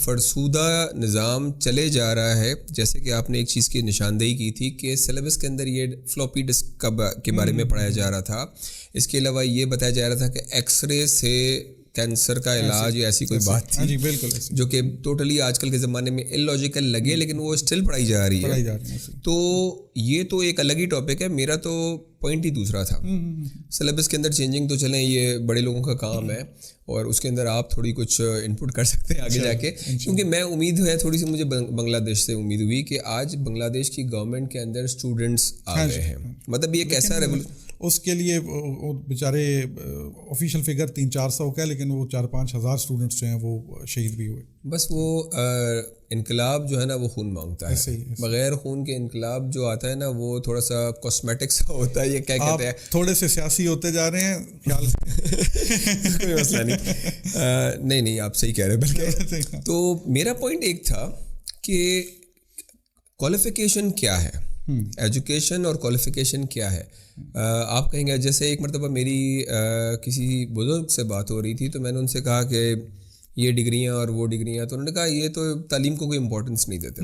فرسودہ نظام چلے جا رہا ہے. جیسے کہ آپ نے ایک چیز کی نشاندہی کی تھی کہ سلیبس کے اندر یہ فلوپی ڈسک کے بارے میں پڑھایا جا رہا تھا. اس کے علاوہ یہ بتایا جا رہا تھا کہ ایکس رے سے کینسر کا علاج یا ایسی کوئی بات تھی. جی بالکل, جو کہ ٹوٹلی آج کل کے زمانے میں اللاجیکل لگے, لیکن وہ اسٹل پڑھائی جا رہی ہے. تو یہ تو ایک الگ ہی ٹاپک ہے. میرا تو پوائنٹ ہی دوسرا تھا. سلیبس کے اندر چینجنگ تو چلیں یہ بڑے لوگوں کا کام ہے, اور اس کے اندر آپ تھوڑی کچھ انپٹ کر سکتے ہیں آگے جا کے. کیونکہ میں امید ہے تھوڑی سی مجھے بنگلہ دیش سے امید ہوئی کہ آج بنگلہ دیش کی گورنمنٹ کے اندر اسٹوڈنٹس آ گئے ہیں. مطلب یہ کیسا اس کے لیے بیچارے آفیشیل فگر 300-400 کا ہے, لیکن وہ 4-5 ہزار اسٹوڈنٹس جو ہیں وہ شہید بھی ہوئے. بس وہ انقلاب جو ہے نا وہ خون مانگتا ہے. بغیر خون کے انقلاب جو آتا ہے نا وہ تھوڑا سا کاسمیٹک سا ہوتا ہے. یہ کیا کہتے ہیں, تھوڑے سے سیاسی ہوتے جا رہے ہیں خیال سے. کوئی مسئلہ نہیں. نہیں آپ صحیح کہہ رہے ہیں. بلکہ تو میرا پوائنٹ ایک تھا کہ کوالیفیکیشن کیا ہے, ایجوکیشن اور کوالیفیکیشن کیا ہے. آپ کہیں گے, جیسے ایک مرتبہ میری کسی بزرگ سے بات ہو رہی تھی تو میں نے ان سے کہا کہ یہ ڈگریاں اور وہ ڈگریاں, تو انہوں نے کہا یہ تو تعلیم کو کوئی امپورٹنس نہیں دیتے.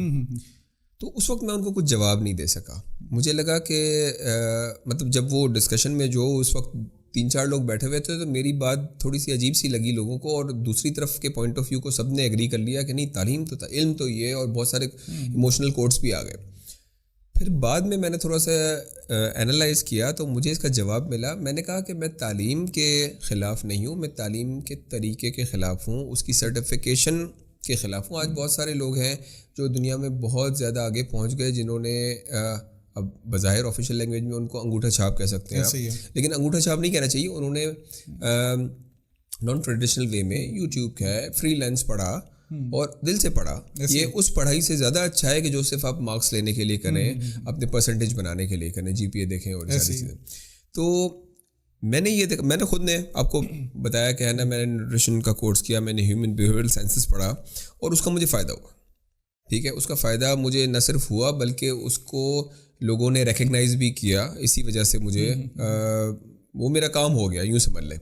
تو اس وقت میں ان کو کچھ جواب نہیں دے سکا. مجھے لگا کہ مطلب جب وہ ڈسکشن میں جو اس وقت 3-4 لوگ بیٹھے ہوئے تھے تو میری بات تھوڑی سی عجیب سی لگی لوگوں کو, اور دوسری طرف کے پوائنٹ آف ویو کو سب نے ایگری کر لیا کہ نہیں تعلیم تو علم تو یہ, اور بہت سارے ایموشنل کوٹس بھی آ گئے. پھر بعد میں نے تھوڑا سا انالائز کیا تو مجھے اس کا جواب ملا. میں نے کہا کہ میں تعلیم کے خلاف نہیں ہوں, میں تعلیم کے طریقے کے خلاف ہوں, اس کی سرٹیفیکیشن کے خلاف ہوں. آج بہت سارے لوگ ہیں جو دنیا میں بہت زیادہ آگے پہنچ گئے, جنہوں نے اب بظاہر آفیشیل لینگویج میں ان کو انگوٹھا چھاپ کہہ سکتے ہیں آپ, لیکن انگوٹھا چھاپ نہیں کہنا چاہیے. انہوں نے نان ٹریڈیشنل وے میں یوٹیوب ہے, فری لینس پڑھا اور دل سے پڑھا. یہ اس پڑھائی سے زیادہ اچھا ہے کہ جو صرف آپ مارکس لینے کے لیے کریں, اپنے پرسنٹیج بنانے کے لیے کریں, جی پی اے دیکھیں اور ساری چیزیں. تو میں نے میں نے خود نے آپ کو بتایا کہ ہے نا, میں نے نیوٹریشن کا کورس کیا, میں نے ہیومن بیہیویئرل سائنسز پڑھا, اور اس کا مجھے فائدہ ہوا. ٹھیک ہے, اس کا فائدہ مجھے نہ صرف ہوا بلکہ اس کو لوگوں نے ریکگنائز بھی کیا. اسی وجہ سے مجھے وہ میرا کام ہو گیا, یوں سمجھ لیں.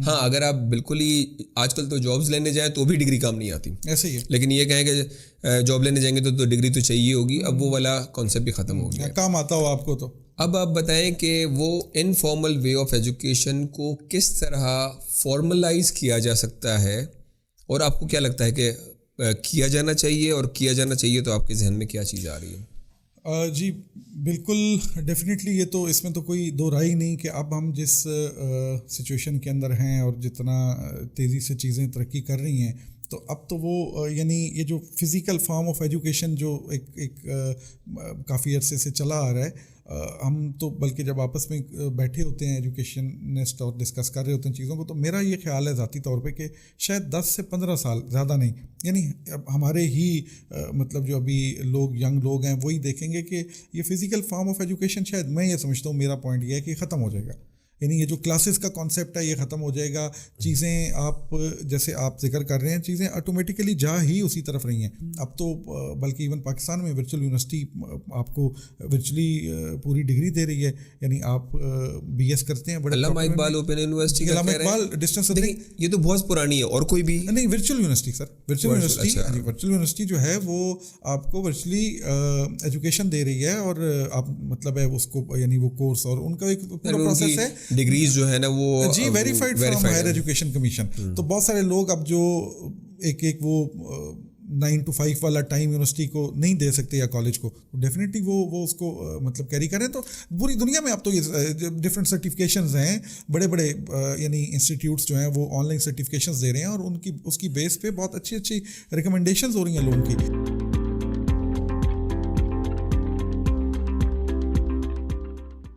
ہاں اگر آپ بالکل ہی آج کل تو جابز لینے جائیں تو بھی ڈگری کام نہیں آتی, ایسے ہی. لیکن یہ کہیں کہ جاب لینے جائیں گے تو ڈگری تو چاہیے ہوگی. اب وہ والا کانسیپٹ بھی ختم ہو گیا, کام آتا ہو آپ کو. تو اب آپ بتائیں کہ وہ انفارمل وے آف ایجوکیشن کو کس طرح فارملائز کیا جا سکتا ہے, اور آپ کو کیا لگتا ہے کہ کیا جانا چاہیے, اور کیا جانا چاہیے تو آپ کے ذہن میں کیا چیز آ رہی ہے؟ جی بالکل ڈیفینیٹلی, یہ تو اس میں تو کوئی دو رائے نہیں کہ اب ہم جس سچویشن کے اندر ہیں اور جتنا تیزی سے چیزیں ترقی کر رہی ہیں, تو اب تو وہ یعنی یہ جو فزیکل فارم آف ایجوکیشن جو ایک کافی عرصے سے چلا آ رہا ہے, ہم تو بلکہ جب آپس میں بیٹھے ہوتے ہیں ایجوکیشنسٹ اور ڈسکس کر رہے ہوتے ہیں چیزوں کو, تو میرا یہ خیال ہے ذاتی طور پہ کہ شاید 10 سے 15 سال, زیادہ نہیں, یعنی ہمارے ہی مطلب جو ابھی ینگ لوگ ہیں وہی دیکھیں گے کہ یہ فزیکل فارم آف ایجوکیشن شاید, میں یہ سمجھتا ہوں, میرا پوائنٹ یہ ہے کہ ختم ہو جائے گا. یعنی یہ جو کلاسز کا کانسیپٹ ہے یہ ختم ہو جائے گا. چیزیں آپ جیسے آپ ذکر کر رہے ہیں, چیزیں آٹومیٹیکلی جا ہی اسی طرف رہی ہیں. اب تو بلکہ ایون پاکستان میں ورچوئل یونیورسٹی آپ کو ورچولی پوری ڈگری دے رہی ہے. یعنی آپ بی ایس کرتے ہیں, بڑے علامہ اقبال اوپن یونیورسٹی, علامہ اقبال ڈسٹینس, یہ تو بہت پرانی ہے, اور کوئی بھی نہیں, ورچوئل یونیورسٹی سر, ورچوئل یونیورسٹی. ورچوئل یونیورسٹی جو ہے وہ آپ کو ورچولی ایجوکیشن دے رہی ہے, اور آپ مطلب ہے اس کو یعنی وہ کورس اور ان کا ایک پورا پروسیس ہے. ڈگریز جو ہے نا وہ جی verified from higher education commission. تو بہت سارے لوگ اب جو ایک وہ 9 to 5 والا ٹائم یونیورسٹی کو نہیں دے سکتے یا کالج کو, ڈیفینیٹلی وہ اس کو مطلب کیری کریں. تو پوری دنیا میں اب تو یہ ڈفرینٹ سرٹیفکیشنز ہیں, بڑے بڑے یعنی انسٹیٹیوٹس جو ہیں وہ آن لائن سرٹیفکیشنز دے رہے ہیں, اور اس کی بیس پہ بہت اچھی ریکمنڈیشنز ہو رہی ہیں لوگوں کی.